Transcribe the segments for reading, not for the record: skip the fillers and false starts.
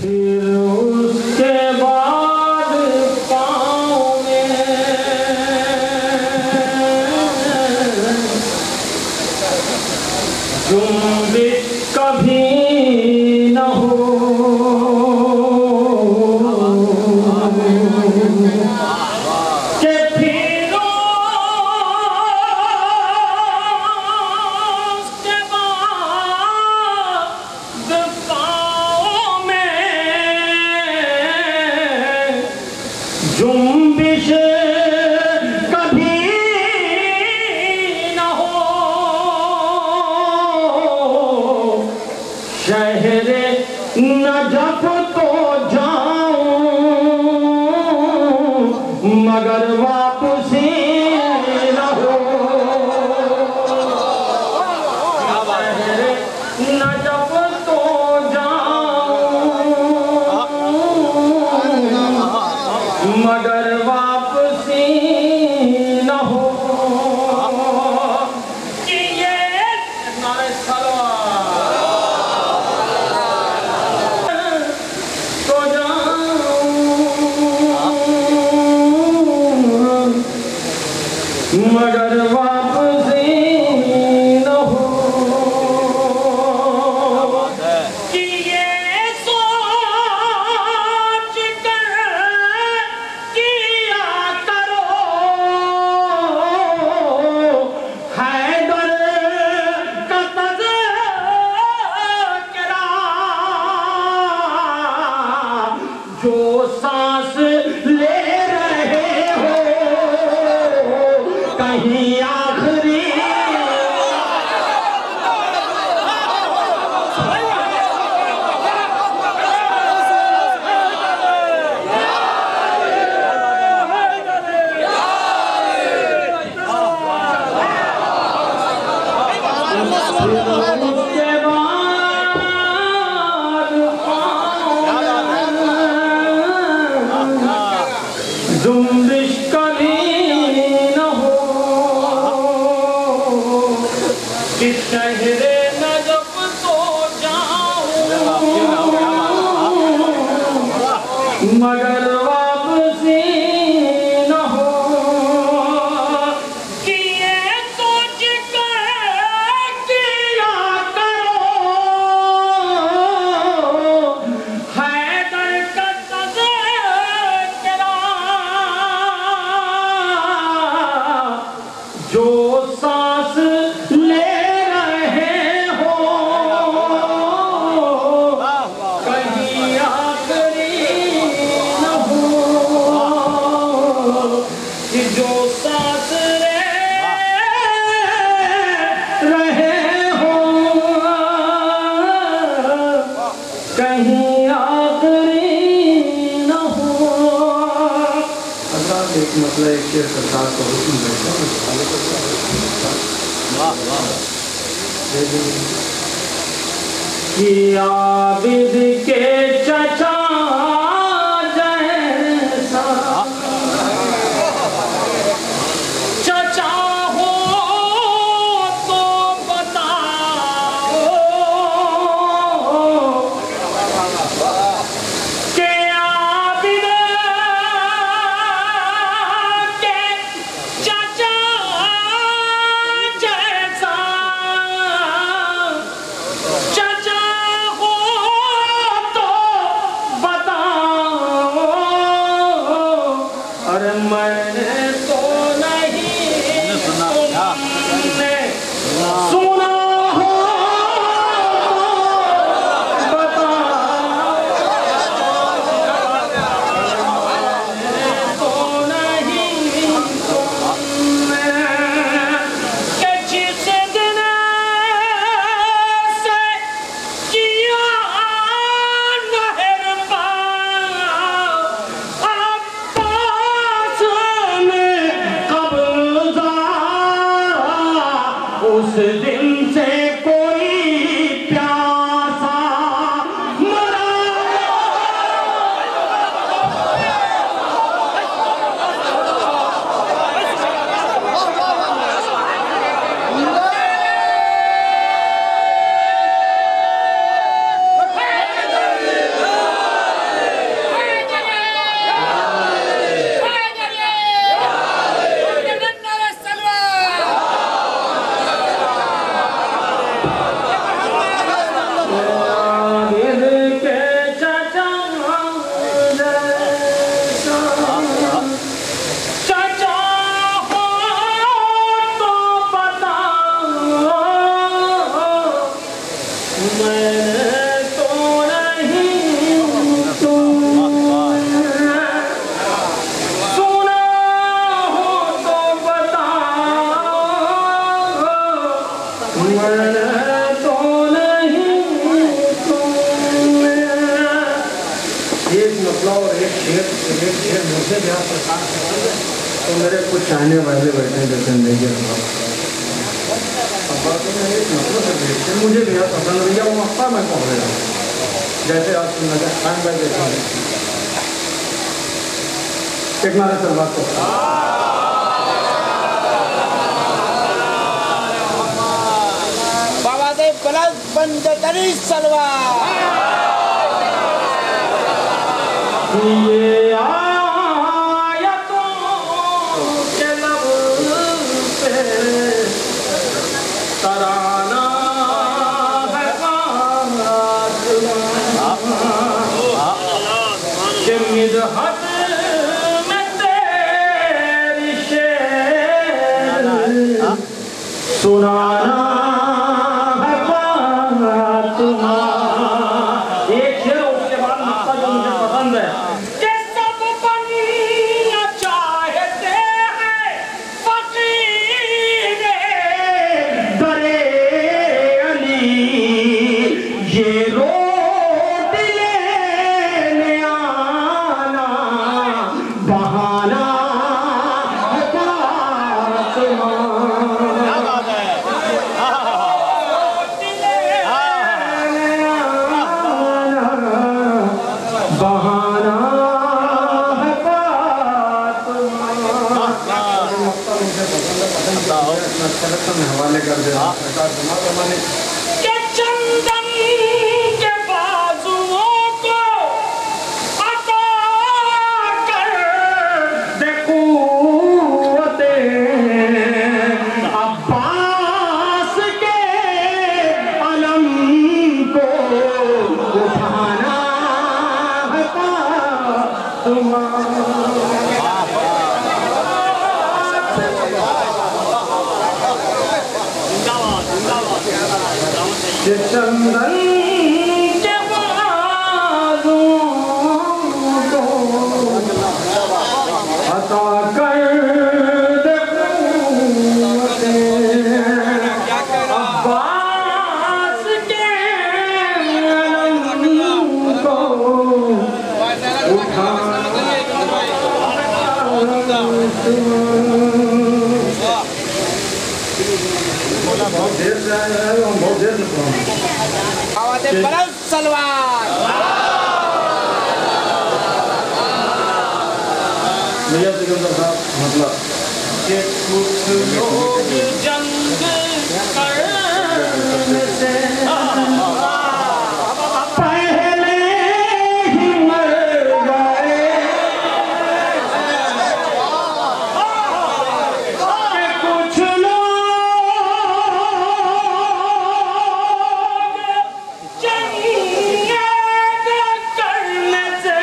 फिर उसके बाद पाँव में जुम्बिश कभी न हो, जुम्बिश कभी न हो, शहरे नजफ तो जाऊं मगर वापसी न हो, शहरे नजफ तो जाऊं मगर वापसी न हो, कि ये नारे सलवार तो जाऊं मगर वापसी न हो, कि ये सोच कर किया करो हैदर का तज़किरा, जो सांस ले रहे हो कहीं आखिरी उसके बाद जुम्बिश कभी न हो, कि शहरे नजफ तो जाऊं मगर वापसी न हो, कि ये सोच कर किया करो हैदर का तज़किरा, जो सांस ले रहे हो कहीं आखिरी न हो, कि जो सांस ले रहे हो कहीं आखिरी न हो। अल्लाह एक मतलब एक शेर सरकार को हुक्म देता है कि आबिद के चचा जैसा चचा हो तो बताओ कि आबिद के चचा जैसा चचा हो एक मतलब और एक शेर मुझे जहाँ परेशान करेंगे तो मेरे कुछ चाहने वाले बैठे हैं जैसे नहीं मतलब मुझे बेहद पसंद भैया वो मक्का मैं पहुँच रहा हूँ जैसे आप सुनना खान भाई देखा एक नारे सलवार को बाबा दे बलद बंद तरी सलवार ये आयतों के लब पे तराना है कि मिदहत में तेरी शेर सुनाना है एक शेर उसके बाद मक्का जो मुझे पसंद है कि सब बनना चाहते हैं फकीर दरे अली ये रोट लेने आना बहाना है बहाना है हवाले कर दे के चंदन के बाजुओं को अता कर दे कुव्वते अब्बास के अलम को उठाना है चंदन के बाजुओं को अता कर दे कुव्वते अब्बास के अलम को बहुत देर से आए हैं हम बहुत देर से बाबा दे बलद सलवार भैया सिकंदर साहब मतलब कि कुछ लोग जंग करने से पहले ही मर गए कि कुछ लोग जंग करने से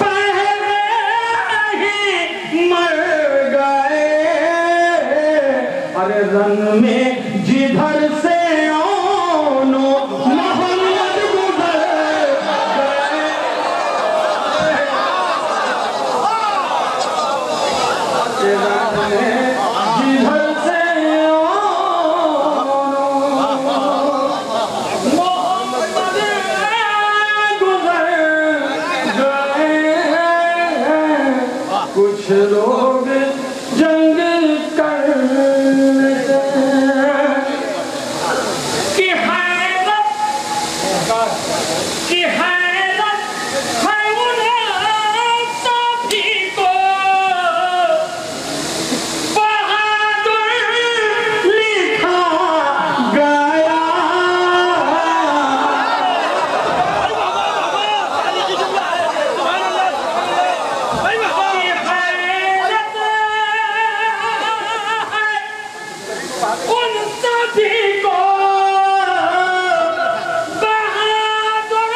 पहले ही मर गए अरे रन में जिधर से ओनो मोहम्मद गुजर गए रन में जिधर से ओनो मोहम्मद गुजर गए कुछ लोग जंग करने से कि हैरत है उन्हें सभी को बहादुर लिखा गया उन सभी को बहादुर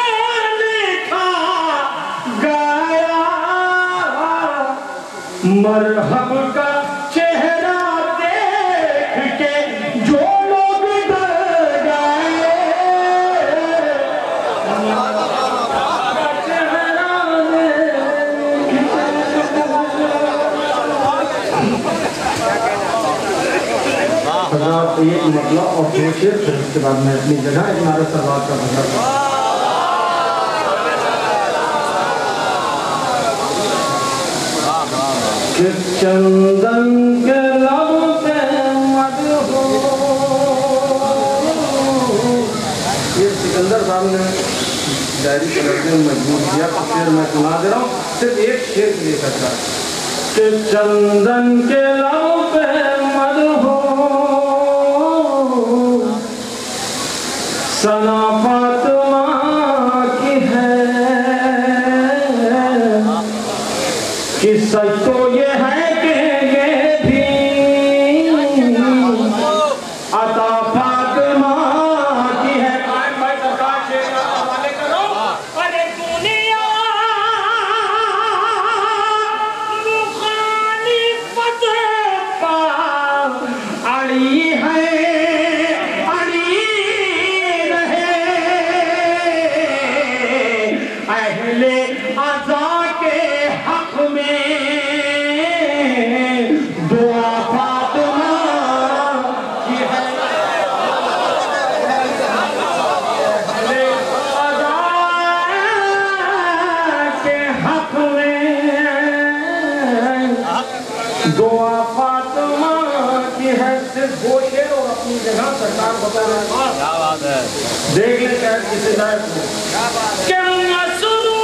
लिखा गया मरहब का चेहरा देख के जो लोग डर गए चेहरा देख एक मतलब और फिर उसके बाद मैं अपनी जगह एक नारे सलवार का भंडार चंदन के लब पे मधु हो। ये सिकंदर साहब ने डायरी करने में मजबूर किया। शेर मैं सुना दे रहा हूँ, सिर्फ एक शेर ले सकता है कि चंदन के लब पे मधु हो, सना फातिमा की है कि सच तो ये है कि ये भी अता फातिमा की है। भाई सरकार शेर का हवाले करो। अरे दुनिया मुखालिफत पा अड़ी है, अड़ी रहे अहले अज़ा के हक में दुआ फातिमा की है। अहले अज़ा के हक में दुआ फातिमा की है। सिर्फ वो शेर और अपनी जगह सरकार बता रहे हैं। क्या बात है, देख ले शायद किसी लायक हो। क्या मसरूफ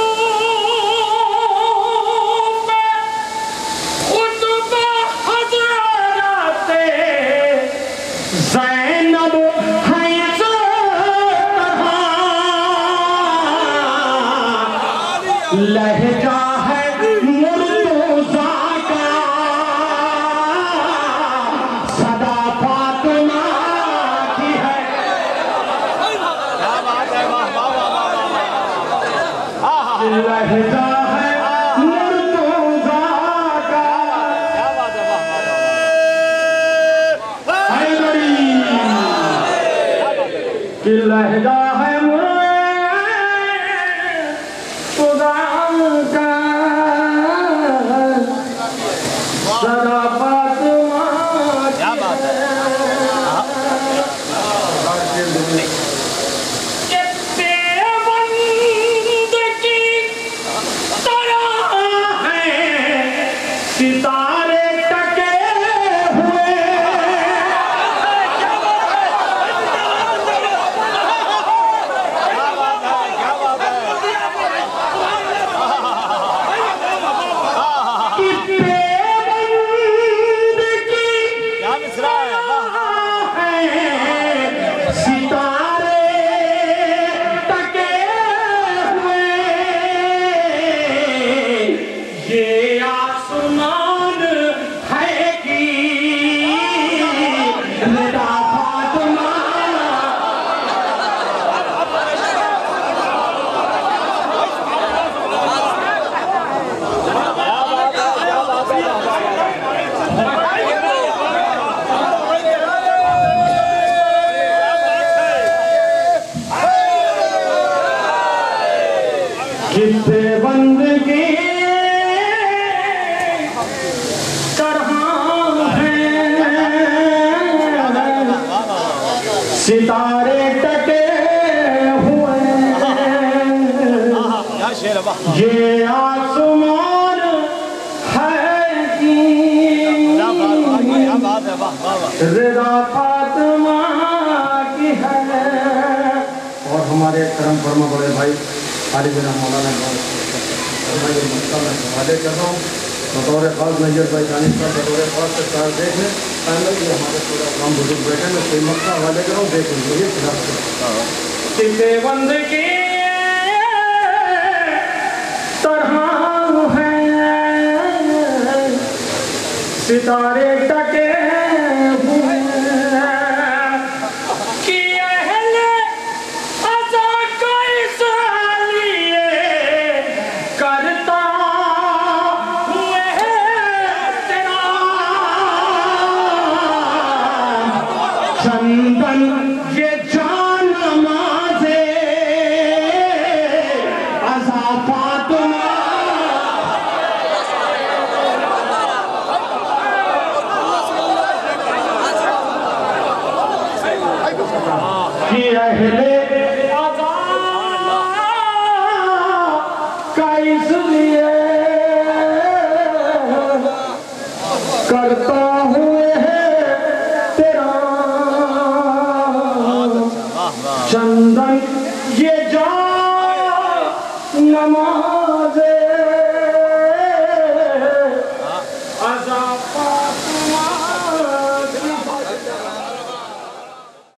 खुतबा हज़राते ज़ैनब है लहजा है मुर्तज़ा का, सदा फातिमा की है। लहजा है मुर्तज़ा का, हैदरी कि लहजा है मुर्तज़ा का, सदा फातिमा की है। कि देवबंद की तरह है सितारे टके हुए, कि देवबंद की सितारे टके हुए, ये आसमान है कि रिदा फातिमा। कितने बंदगी तरह हैं सितारे टके हुए, ये आसमान है कि रिदा फातिमा की है। और हमारे करम फरमा बड़े भाई खाली बिना मौलाना मसला में हवाले कर रहा हूँ। बतौर खास नजर भाई जानिब का बतौर खास सरकार देख लें, पहले कि हमारे पूरा काम बुजुर्ग बैठे हैं, कोई मसला हवाले कर रहा हूँ, देख लीजिए खिलाफ कितने बंदगी तरह हैं सितारे टके हुए, कि अहले अज़ा का इसलिए करता हुए तेरा चंदन ये जान नमाज़े अज़ा फातिमा। कि अहले अज़ा का इसलिए नमाज